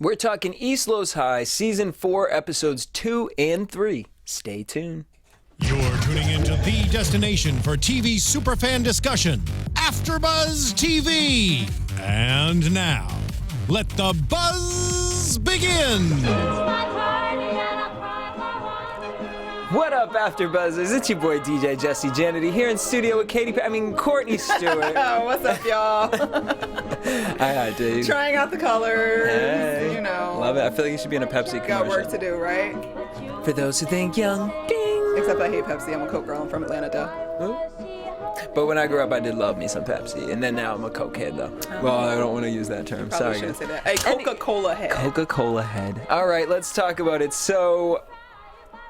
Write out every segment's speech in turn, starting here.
We're talking East Los High, Season 4, Episodes 2 and 3. Stay tuned. You're tuning into the destination for TV superfan discussion, AFTERBUZZ TV. And now, let the buzz begin. What up, AfterBuzzers? It's your boy DJ Jesse Janedy here in studio with Courtney Stewart. What's up, y'all? Hi, dude. Trying out the colors, Hey. you know. Love it. I feel like you should be in a Pepsi commercial. Got work to do, right? For those who think young, ding. Except I hate Pepsi. I'm a Coke girl. I'm from Atlanta, duh. Ooh. But when I grew up, I did love me some Pepsi, and then now I'm a Coke head, though. Well, I don't want to use that term. Probably Sorry, shouldn't guys. say that. Hey, Coca-Cola head. Coca-Cola head. All right, let's talk about it. So,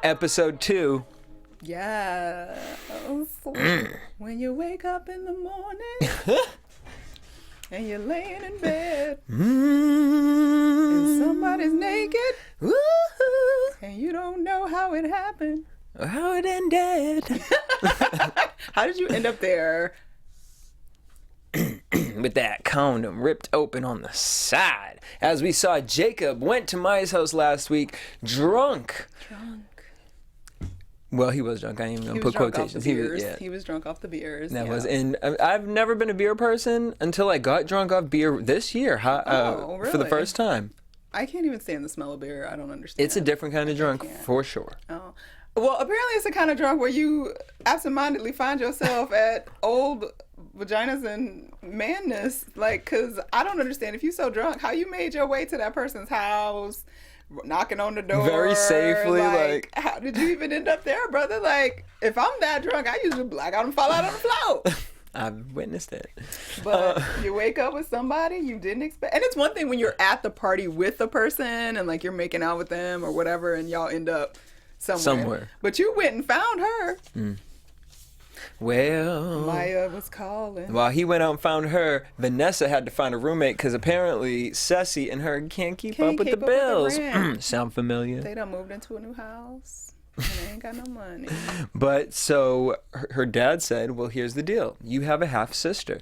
Episode 2. Yes. When you wake up in the morning and you're laying in bed and somebody's naked and you don't know how it happened. How it ended. How did you end up there? With that condom ripped open on the side. As we saw, Jacob went to Maya's house last week drunk. Well, he was drunk. I ain't even gonna put quotations. He was drunk off the beers. And I've never been a beer person until I got drunk off beer this year. Really? For the first time. I can't even stand the smell of beer. I don't understand. It's a different kind of drunk for sure. Oh. Well, apparently it's the kind of drunk where you absentmindedly find yourself at old vaginas and manness. Like, because I don't understand. If you're so drunk, how you made your way to that person's house, knocking on the door. Very safely, like how did you even end up there, brother? Like, if I'm that drunk, I usually black out and fall out on the floor. I've witnessed it. But you wake up with somebody you didn't expect. And it's one thing when you're at the party with the person and, like, you're making out with them or whatever and y'all end up somewhere. But you went and found her. Well, Maya was calling. While he went out and found her, Vanessa had to find a roommate because apparently Ceci and her can't keep up with the bills. Sound familiar? They done moved into a new house and they ain't got no money. But so her dad said, well, here's the deal. You have a half sister.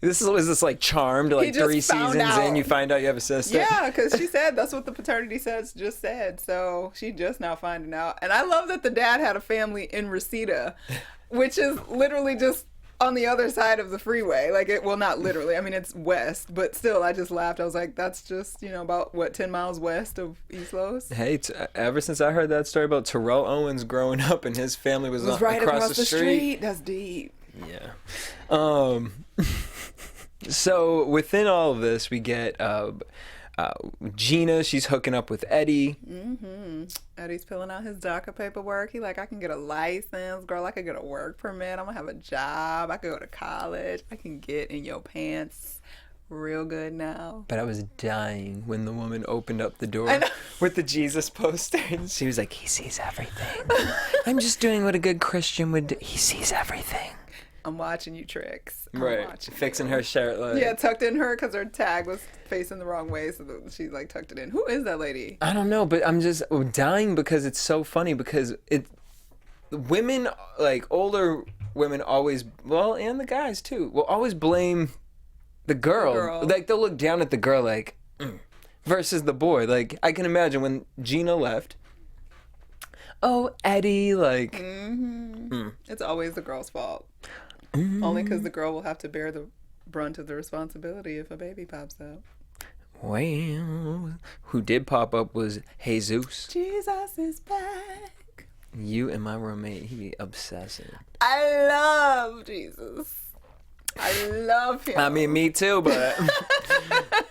Was this like Charmed, like 3 seasons in, you find out you have a sister? Yeah, because she said that's what the paternity just said. So she just now finding out. And I love that the dad had a family in Reseda, which is literally just on the other side of the freeway. Like, well, not literally. I mean, it's west, but still, I just laughed. I was like, that's just, about, 10 miles west of East Los? Hey, ever since I heard that story about Terrell Owens growing up and his family was right across the street. That's deep. Yeah. So within all of this, we get Gina. She's hooking up with Eddie. Eddie's filling out his DACA paperwork. He like, I can get a license, girl. I could get a work permit. I'm gonna have a job. I could go to college. I can get in your pants real good now. But I was dying when the woman opened up the door with the Jesus poster, and she was like, "He sees everything. I'm just doing what a good Christian would do. He sees everything." I'm watching you, Tricks. Fixing her shirt. Yeah, tucked in her because her tag was facing the wrong way, so she like tucked it in. Who is that lady? I don't know, but I'm just dying because it's so funny because women, like older women always, well, and the guys too, will always blame the girl. Like they'll look down at the girl like, versus the boy. Like I can imagine when Gina left. Oh, Eddie, like. It's always the girl's fault. Only because the girl will have to bear the brunt of the responsibility if a baby pops up. Well, who did pop up was Jesus. Jesus is back. You and my roommate, he be obsessive. I love Jesus. I love him. I mean, me too, but I'm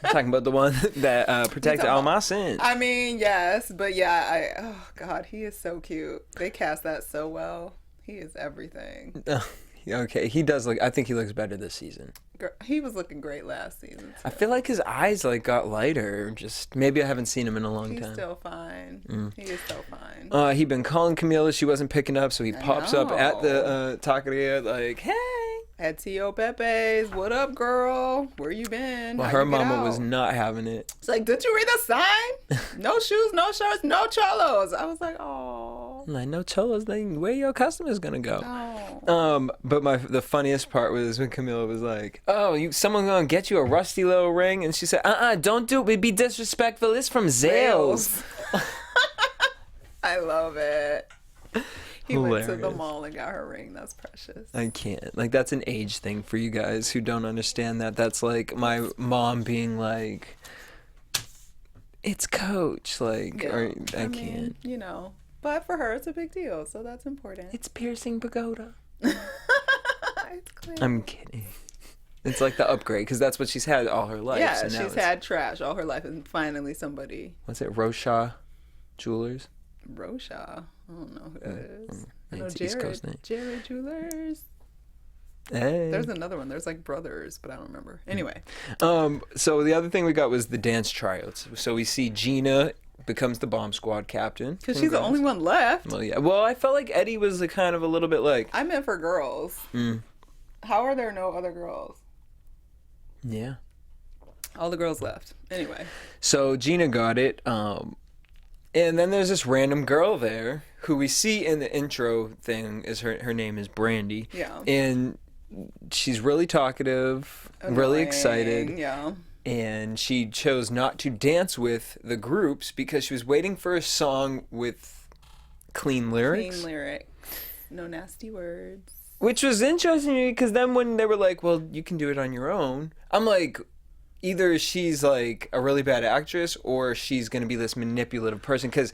talking about the one that protected all my sins. I mean, yes, but yeah, oh God, he is so cute. They cast that so well. He is everything. Okay, he does look. I think he looks better this season. He was looking great last season too. I feel like his eyes like got lighter. Just maybe I haven't seen him in a long time. He's still fine. He is so fine. He'd been calling Camila. She wasn't picking up, so he pops up at the taqueria like, "Hey." At Tio Pepe's, what up, girl? Where you been? Well, her mama was not having it. It's like, did you read the sign? No shoes, no shirts, no cholos. I was like, oh. I know Cholos, where your customers gonna go? Oh. But the funniest part was when Camila was like, "Oh, someone gonna get you a rusty little ring?" And she said, don't do it. It'd be disrespectful. It's from Zales." I love it. He Hilarious. went to the mall and got her ring. That's precious. I can't. Like, that's an age thing for you guys who don't understand that. That's like my mom being like, "It's Coach." Like, or I can't. Mean, you know. But for her, it's a big deal, so that's important. It's piercing pagoda. It's clear. I'm kidding. It's like the upgrade, because that's what she's had all her life. Yeah, so now she's had trash all her life, and finally somebody. What's it? Roshaw Jewelers? Roshaw. I don't know who that is. I know It's East Coast name. Jared Jewelers. Hey. There's another one. There's like Brothers, but I don't remember. Anyway. So the other thing we got was the dance tryouts. So we see Gina becomes the bomb squad captain. Because she's the only one left. Well, yeah. Well, I felt like Eddie was kind of a little bit like... I meant for girls. How are there no other girls? Yeah. All the girls left. Anyway. So Gina got it. And then there's this random girl there who we see in the intro thing. Is her name is Brandy. Yeah. And she's really talkative, really excited. Yeah. And she chose not to dance with the groups because she was waiting for a song with clean lyrics. Clean lyrics. No nasty words. Which was interesting because then when they were like, "Well, you can do it on your own," I'm like, either she's like a really bad actress or she's going to be this manipulative person, because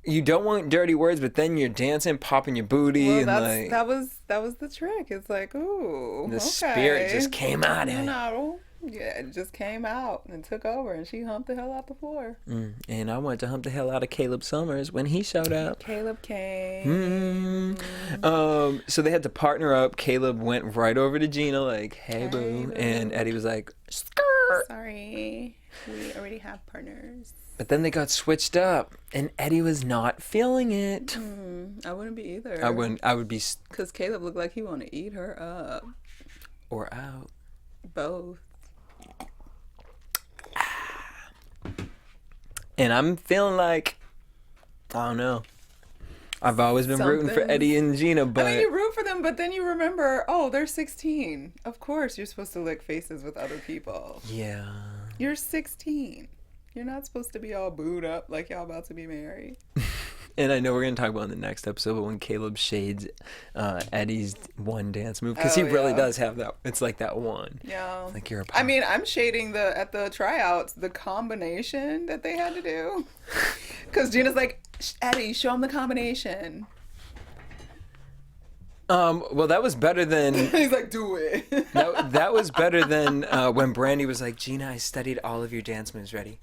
you don't want dirty words, but then you're dancing, popping your booty, Well, and like that was the trick. It's like, ooh, the okay. spirit just came out of You it. know, yeah, it just came out and took over, and she humped the hell out the floor. And I wanted to hump the hell out of Caleb Summers when he showed up. Caleb came. So they had to partner up. Caleb went right over to Gina like, "Hey, boo," and Eddie was like, "Skirt." Sorry, we already have partners. But then they got switched up, and Eddie was not feeling it. I wouldn't be either. I wouldn't. I would be. Because Caleb looked like he wanted to eat her up. Or out. Both. And I'm feeling like, I don't know. I've always been rooting for Eddie and Gina, but... I mean, you root for them, but then you remember, oh, they're 16. Of course, you're supposed to lick faces with other people. Yeah. You're 16. You're not supposed to be all booed up like y'all about to be married. And I know we're going to talk about in the next episode, but when Caleb shades Eddie's one dance move, because he really does have that. It's like that one. Yeah. Like you're a I mean, I'm shading at the tryouts, the combination that they had to do. Because Gina's like, "Eddie, show him the combination." Well, that was better than... He's like, "Do it." that was better than when Brandy was like, "Gina, I studied all of your dance moves. Ready?"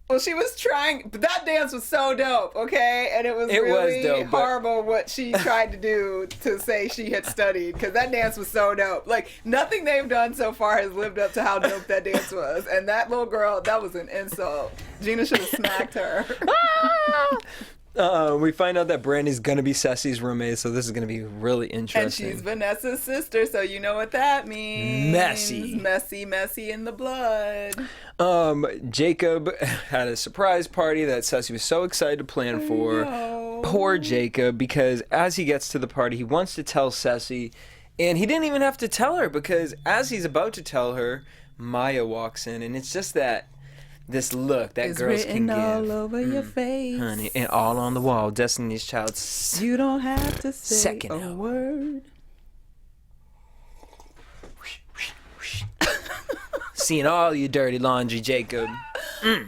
Well, she was trying, but that dance was so dope, okay? And it was really dope, horrible what she tried to do to say she had studied, because that dance was so dope. Like, nothing they've done so far has lived up to how dope that dance was. And that little girl, that was an insult. Gina should have smacked her. We find out that Brandy's going to be Ceci's roommate, so this is going to be really interesting. And she's Vanessa's sister, so you know what that means. Messy. Messy in the blood. Jacob had a surprise party that Ceci was so excited to plan for. Poor Jacob, because as he gets to the party, he wants to tell Ceci, and he didn't even have to tell her, because as he's about to tell her, Maya walks in, and it's just this look that it's girls can give. all over your face, honey, and all on the wall. Destiny's Child's you don't have to say second a album. word. Seeing all your dirty laundry, Jacob.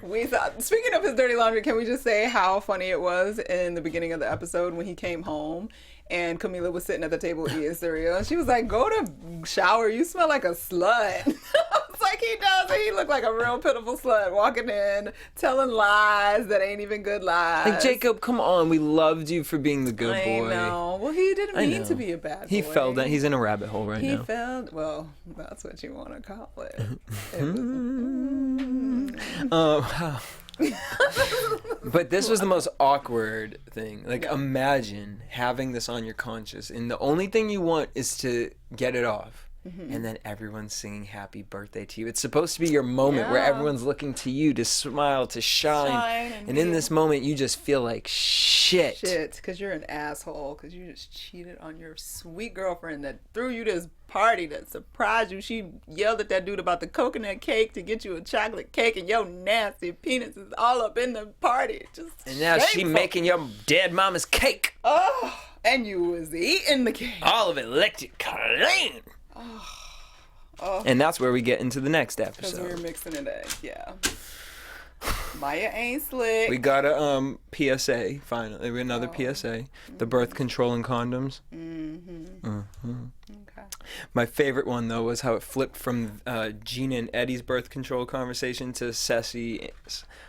We thought, speaking of his dirty laundry, can we just say how funny it was in the beginning of the episode when he came home and Camila was sitting at the table eating cereal, and she was like, "Go to shower, you smell like a slut." It's like he does, and he looked like a real pitiful slut walking in telling lies that ain't even good lies. Like, Jacob, come on, we loved you for being the good boy. I know. Well, he didn't mean to be a bad boy. He fell down. He's in a rabbit hole right now. He fell. Well, that's what you want to call it. But this was the most awkward thing. Like, imagine having this on your conscience, and the only thing you want is to get it off. and then everyone's singing happy birthday to you. It's supposed to be your moment where everyone's looking to you to smile, to shine. And in this moment, you just feel like shit. Because you're an asshole. Because you just cheated on your sweet girlfriend that threw you this party that surprised you. She yelled at that dude about the coconut cake to get you a chocolate cake, and your nasty penis is all up in the party. And now she making your dead mama's cake. Oh, and you was eating the cake. All of it licked it clean. Oh. And that's where we get into the next Because episode. we were mixing it in, yeah. Maya ain't slick. We got a PSA finally. Another PSA. The birth control and condoms. Okay. My favorite one though was how it flipped from Gina and Eddie's birth control conversation to Ceci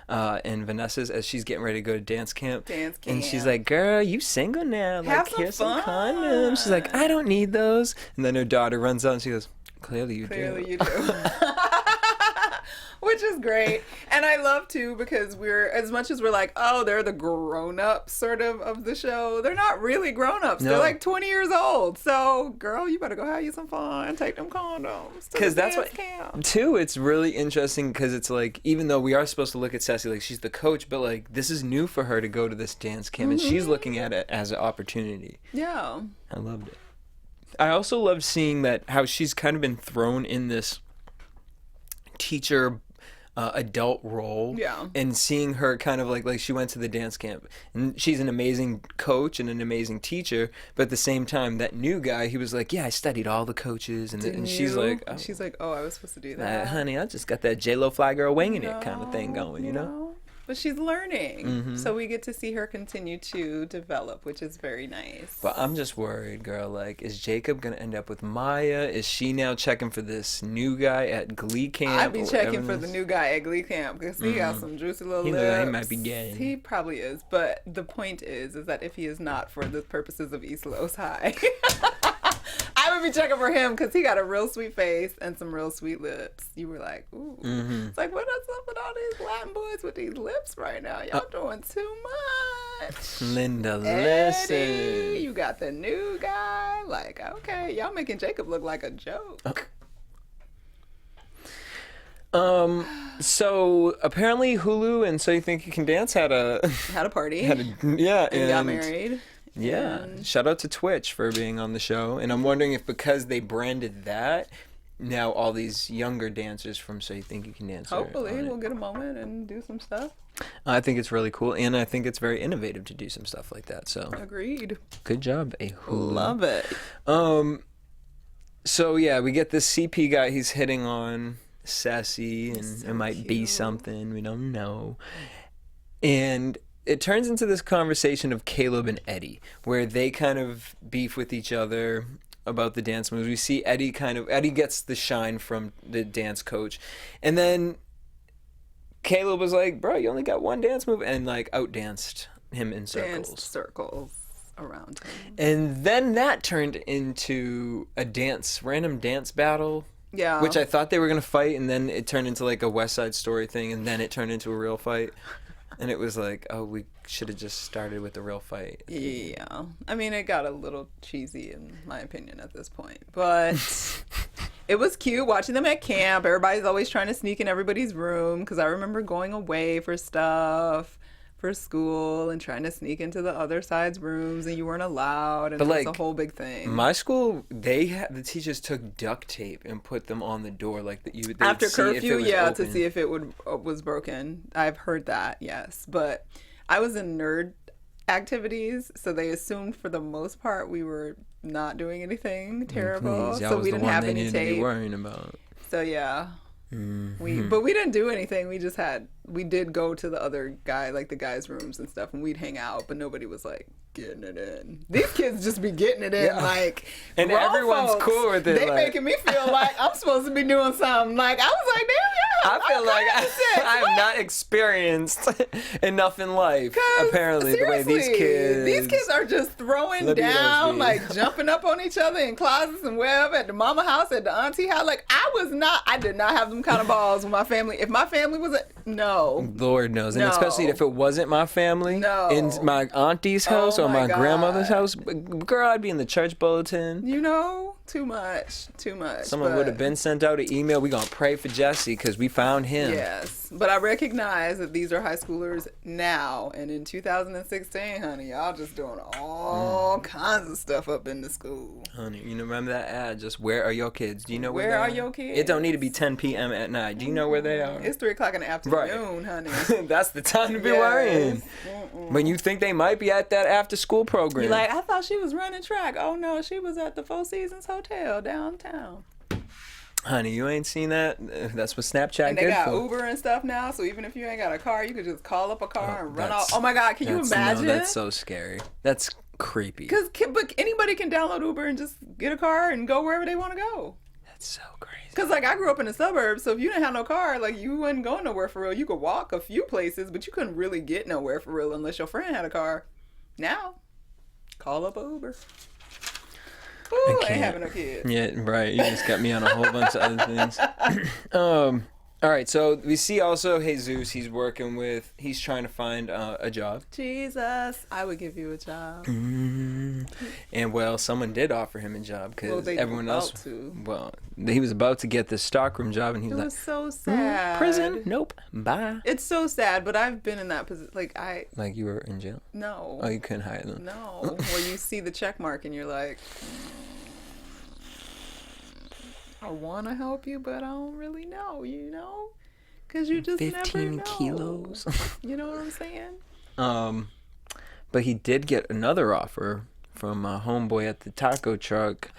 and Vanessa's as she's getting ready to go to dance camp. And she's like, "Girl, you single now? Like, here's some condoms." She's like, "I don't need those." And then her daughter runs out and she goes, "Clearly you do." Which is great. And I love too, because we're, as much as we're like, oh, they're the grown-ups sort of the show, they're not really grown-ups. No. They're like 20 years old. So, girl, you better go have you some fun and take them condoms. Because that's what, too, it's really interesting because it's like, even though we are supposed to look at Ceci like she's the coach, but like this is new for her to go to this dance camp and she's looking at it as an opportunity. Yeah. I loved it. I also loved seeing that how she's kind of been thrown in this teacher adult role, and seeing her kind of like she went to the dance camp and she's an amazing coach and an amazing teacher, but at the same time that new guy, he was like, yeah, I studied all the coaches, and she's like, oh, I was supposed to do that, honey, I just got that J-Lo fly girl winging it kind of thing going, you know. But she's learning, so we get to see her continue to develop, which is very nice. But I'm just worried, girl. Like, is Jacob gonna end up with Maya? Is she now checking for this new guy at Glee camp? I'd be checking for the new guy at Glee camp because he got some juicy little lips. Like he might be gay. He probably is. But the point is that if he is not for the purposes of East Los High, I would be checking for him because he got a real sweet face and some real sweet lips. You were like, ooh. It's like, what is up with all these Latin boys with these lips right now? Y'all doing too much. Linda, Eddie, listen. you got the new guy. Like, okay, y'all making Jacob look like a joke. So apparently Hulu and So You Think You Can Dance had a party. and got married. Yeah. Shout out to Twitch for being on the show. And I'm wondering if because they branded that, now all these younger dancers from So You Think You Can Dance. Hopefully we'll get a moment and do some stuff. I think it's really cool, and I think it's very innovative to do some stuff like that. So agreed. Good job, a Hulu. Love it. So yeah, we get this CP guy. He's hitting on Ceci, and so it might cute. be something we don't know. And it turns into this conversation of Caleb and Eddie, where they kind of beef with each other about the dance moves. We see Eddie gets the shine from the dance coach, and then Caleb was like, "Bro, you only got one dance move," and like outdanced him in circles. Danced circles around him. And then that turned into a random dance battle. Yeah. Which I thought they were going to fight, and then it turned into like a West Side Story thing, and then it turned into a real fight. And it was like, oh, we should have just started with the real fight. Yeah. I mean, it got a little cheesy in my opinion at this point. But it was cute watching them at camp. Everybody's always trying to sneak in everybody's room because I remember going away for stuff for school and trying to sneak into the other side's rooms and you weren't allowed, and it was a whole big thing. My school, the teachers took duct tape and put them on the door like that. After curfew, open. to see if it was broken. I've heard that, yes, but I was in nerd activities, so they assumed for the most part we were not doing anything terrible, so we didn't have any tape. To be worrying about. So yeah. Mm-hmm. But we didn't do anything. We did go to the other guy, like the guys' rooms and stuff, and we'd hang out, but nobody was like getting it in. These kids just be getting it in, like, and everyone's folks, cool with it. They making me feel like I'm supposed to be doing something. Like, I was like, damn, yeah. I feel like I'm not experienced enough in life. Apparently, the way these kids are just throwing down, like jumping up on each other in closets and wherever, at the mama house, at the auntie house. Like, I did not have them kind of balls with my family. If my family was no. Lord knows. And especially if it wasn't my family, in my auntie's house or my grandmother's house, girl, I'd be in the church bulletin. You know? Too much. Someone would have been sent out an email. We gonna pray for Jesse because we found him. Yes, but I recognize that these are high schoolers now, and in 2016, honey, y'all just doing all kinds of stuff up in the school. Honey, you remember that ad? Just where are your kids? Do you know where Where they are your kids? It don't need to be 10 p.m. at night. Do you know where they are? It's 3:00 in the afternoon, honey. That's the time to be worrying. When you think they might be at that after school program. You're like, I thought she was running track. Oh no, she was at the Four Seasons Hotel downtown. Honey, you ain't seen that? That's what Snapchat And they good got for. Uber and stuff now, so even if you ain't got a car, you could just call up a car and run off. Oh my God, can you imagine? No, that's so scary. That's creepy. But anybody can download Uber and just get a car and go wherever they want to go. That's so crazy. Because, like, I grew up in the suburbs, so if you didn't have no car, like, you wasn't going nowhere for real. You could walk a few places, but you couldn't really get nowhere for real unless your friend had a car. Now, call up an Uber. Ooh, I ain't having no kids. Yeah, right. You just got me on a whole bunch of other things. All right, so we see also Jesus. He's trying to find a job. Jesus, I would give you a job. And well, someone did offer him a job because everyone else. Well, he was about to get this stockroom job, and he was like, so sad. Prison? Nope. Bye. It's so sad, but I've been in that position. Like you were in jail? No. Oh, you couldn't hire them? No. Where you see the check mark and you're like, I want to help you, but I don't really know, you know? Because you just 15 never know. kilos. You know what I'm saying? But he did get another offer from a homeboy at the taco truck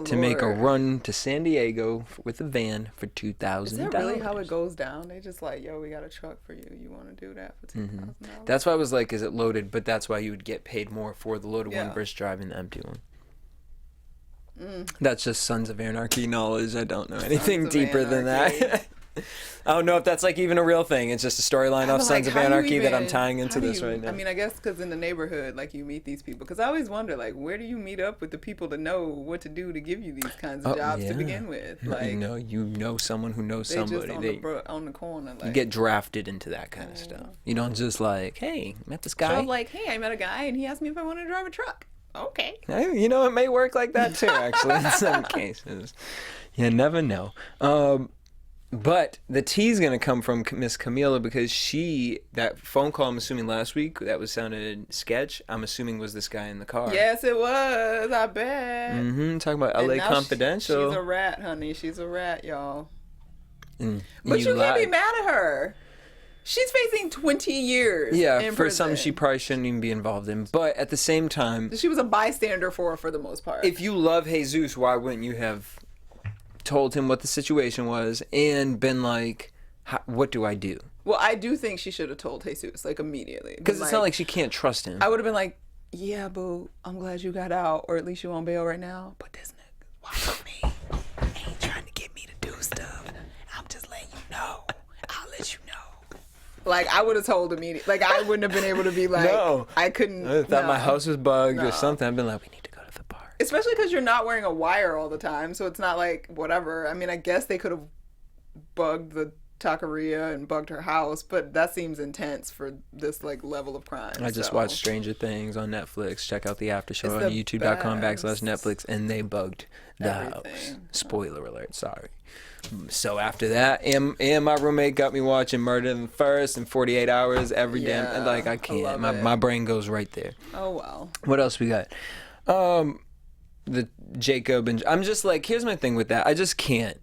to make a run to San Diego with a van for $2,000. Is that really how it goes down? They just like, yo, we got a truck for you. You want to do that for $2,000? That's why I was like, is it loaded? But that's why you would get paid more for the loaded one versus driving the empty one. That's just Sons of Anarchy knowledge. I don't know anything deeper than that. I don't know if that's like even a real thing. It's just a storyline off Sons of Anarchy that I'm tying into this right now. I mean, I guess because in the neighborhood, like, you meet these people. Because I always wonder, like, where do you meet up with the people to know what to do to give you these kinds of jobs to begin with? Like, you know someone who knows somebody. Just on the corner. Like, you get drafted into that kind of stuff. You don't just like, hey, met this guy. So I'm like, hey, I met a guy and he asked me if I wanted to drive a truck. Okay. You know, it may work like that too, actually, in some cases. You never know. But the tea's going to come from Miss Camila because that phone call, I'm assuming last week, that was sounded sketch, I'm assuming was this guy in the car. Yes, it was. I bet. Talking about LA Confidential. She's a rat, honey. She's a rat, y'all. But you can't be mad at her. She's facing 20 years. Yeah, in for prison. something she probably shouldn't even be involved in. But at the same time, she was a bystander for the most part. If you love Jesus, why wouldn't you have told him what the situation was and been like, what do I do? Well, I do think she should have told Jesus, like, immediately. Because it's not like she can't trust him. I would have been like, yeah, boo, I'm glad you got out, or at least you on bail right now. But this nigga, watch me. Ain't trying to get me to do stuff. I'm just letting you know. I'll let you know. Like, I would have told immediately. Like, I wouldn't have been able to be like, no. I couldn't. I thought my house was bugged or something. I'd been like, we need to go to the park. Especially because you're not wearing a wire all the time, so it's not like whatever. I mean, I guess they could have bugged the taqueria and bugged her house, but that seems intense for this, like, level of crime. I just watched Stranger Things on Netflix. Check out the after show on youtube.com/Netflix, and they bugged the house. Spoiler alert, sorry. So after that, and my roommate got me watching Murder in the First in 48 hours every damn, and like, I can't. My brain goes right there. Oh, well. What else we got? The Jacob and I'm just like, here's my thing with that. I just can't.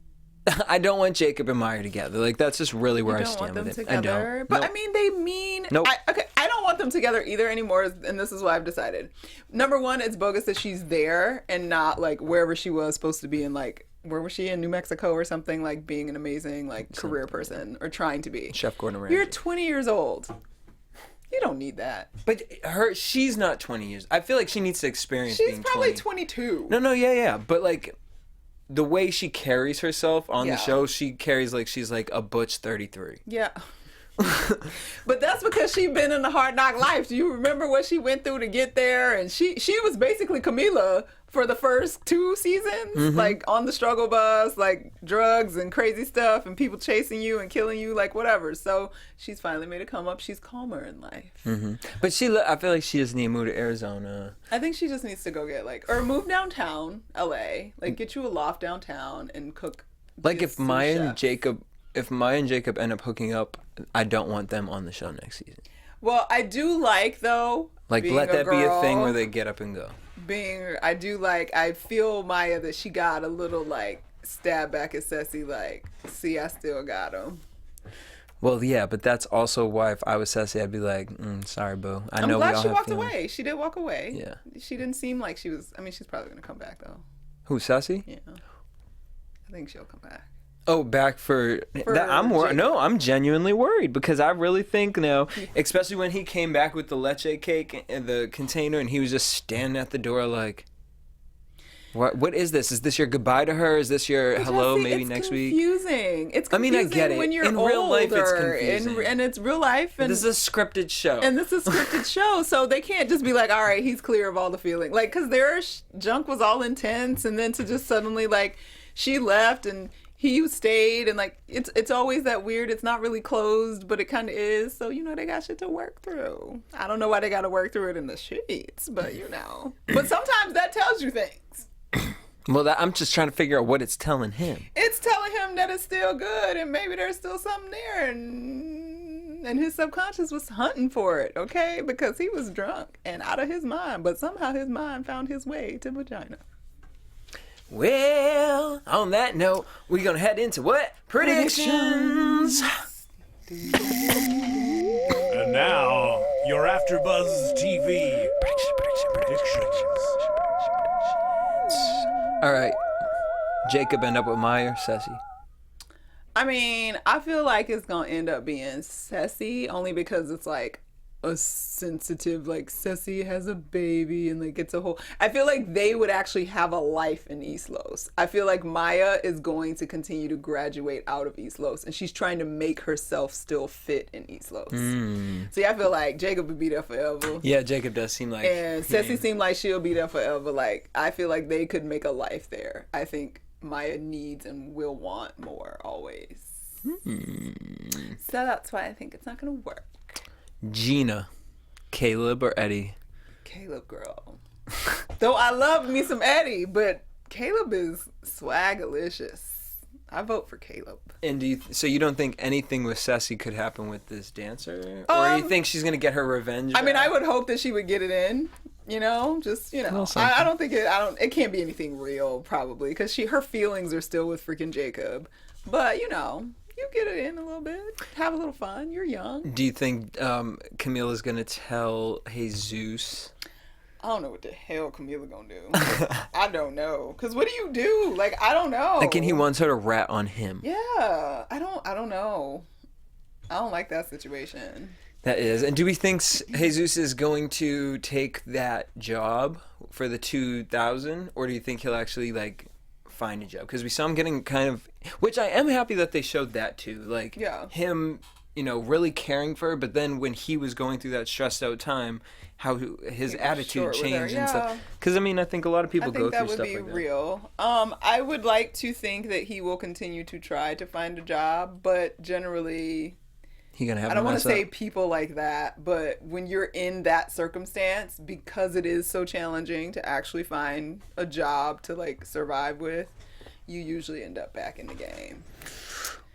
I don't want Jacob and Maya together. Like, that's just really where I stand with it. Together? I don't. But I mean, they mean. Nope. I don't want them together either anymore, and this is what I've decided. Number one, it's bogus that she's there and not like wherever she was supposed to be in, like, where was she, in New Mexico or something, like being an amazing, like, career person or trying to be. Chef Gordon Ramsay. You're 20 years old. You don't need that. But she's not 20 years. I feel like she needs to experience being 20. She's probably 22. No, yeah. But, like, the way she carries herself on the show, she carries like she's like a butch 33. Yeah. But that's because she's been in a hard knock life. Do you remember what she went through to get there? And she was basically Camila for the first 2 seasons, like on the struggle bus, like drugs and crazy stuff and people chasing you and killing you, like whatever. So she's finally made a come up. She's calmer in life. But I feel like she doesn't need to move to Arizona. I think she just needs to go get or move downtown LA, like get you a loft downtown and cook. Like if Maya and Jacob end up hooking up, I don't want them on the show next season. Well, I do like though. Like let that be a thing where they get up and go. I feel Maya that she got a little like stab back at Ceci, like, see, I still got him. Well, yeah, but that's also why if I was Ceci, I'd be like, sorry, boo. I'm glad she walked away. She did walk away. Yeah. She didn't seem like she was. I mean, she's probably gonna come back though. Who, Ceci? Yeah. I think she'll come back. Oh, back for that? I'm genuinely worried because I really think now, especially when he came back with the leche cake in the container and he was just standing at the door like, what is this? Is this your goodbye to her? Is this your hello maybe next week? It's confusing. I get it. When you're in older, real life, it's confusing. and it's real life. And this is a scripted show. And this is a scripted show, so they can't just be like, all right, he's clear of all the feeling. Like, because their junk was all intense, and then to just suddenly, like, she left and he stayed, and like it's always that weird. It's not really closed, but it kind of is. So they got shit to work through. I don't know why they got to work through it in the sheets, but But sometimes that tells you things. Well, I'm just trying to figure out what it's telling him. It's telling him that it's still good, and maybe there's still something there, and his subconscious was hunting for it, okay? Because he was drunk and out of his mind, but somehow his mind found his way to vagina. Well, on that note, we're going to head into what? Predictions! And now, your AfterBuzz TV predictions. All right. Jacob end up with Maya or Ceci? I mean, I feel like it's going to end up being Ceci, only because it's like a sensitive, like Ceci has a baby and like it's a whole, I feel like they would actually have a life in East Los. I feel like Maya is going to continue to graduate out of East Los and she's trying to make herself still fit in East Los. So yeah, I feel like Jacob would be there forever. Yeah, Jacob does seem like, and Ceci seemed like she'll be there forever. Like, I feel like they could make a life there. I think Maya needs and will want more always. So that's why I think it's not gonna work. Gina, Caleb, or Eddie? Caleb, girl. Though I love me some Eddie, but Caleb is swagalicious. I vote for Caleb. And so you don't think anything with Ceci could happen with this dancer? Or you think she's going to get her revenge? I mean, I would hope that she would get it in, I don't think it can't be anything real, probably, because her feelings are still with freaking Jacob. But, you get it in a little bit. Have a little fun. You're young. Do you think Camila's going to tell Jesus? I don't know what the hell Camila going to do. I don't know. Because what do you do? Like, I don't know. Like, and he wants her to rat on him. Yeah. I don't know. I don't like that situation. That is. And do we think Jesus is going to take that job for the 2,000? Or do you think he'll actually, like, find a job? Because we saw him getting kind of, which I am happy that they showed that too, like him really caring for her, but then when he was going through that stressed out time, how his attitude changed and stuff. Because I think a lot of people go through stuff like that. I think that would be real. I would like to think that he will continue to try to find a job, but generally I don't want to say people like that, but when you're in that circumstance, because it is so challenging to actually find a job to like survive with, you usually end up back in the game.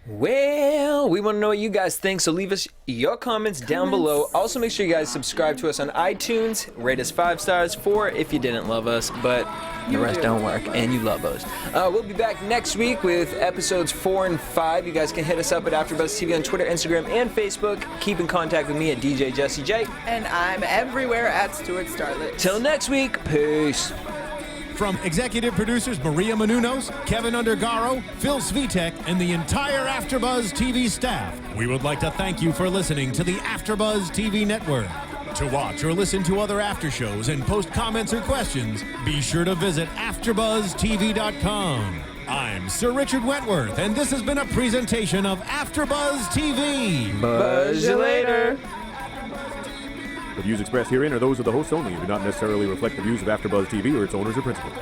Well, we want to know what you guys think, so leave us your comments down below. Also, make sure you guys subscribe to us on iTunes. Rate us 5 stars, 4 if you didn't love us, but the rest don't work, and you love us. We'll be back next week with episodes 4 and 5. You guys can hit us up at AfterBuzz TV on Twitter, Instagram, and Facebook. Keep in contact with me at DJ Jesse J. And I'm everywhere at Stewart Starlet. Till next week, peace. From executive producers Maria Menounos, Kevin Undergaro, Phil Svitek, and the entire AfterBuzz TV staff, we would like to thank you for listening to the AfterBuzz TV network. To watch or listen to other after shows and post comments or questions, be sure to visit AfterBuzzTV.com. I'm Sir Richard Wentworth, and this has been a presentation of AfterBuzz TV. Buzz you later. The views expressed herein are those of the hosts only and do not necessarily reflect the views of AfterBuzz TV or its owners or principals.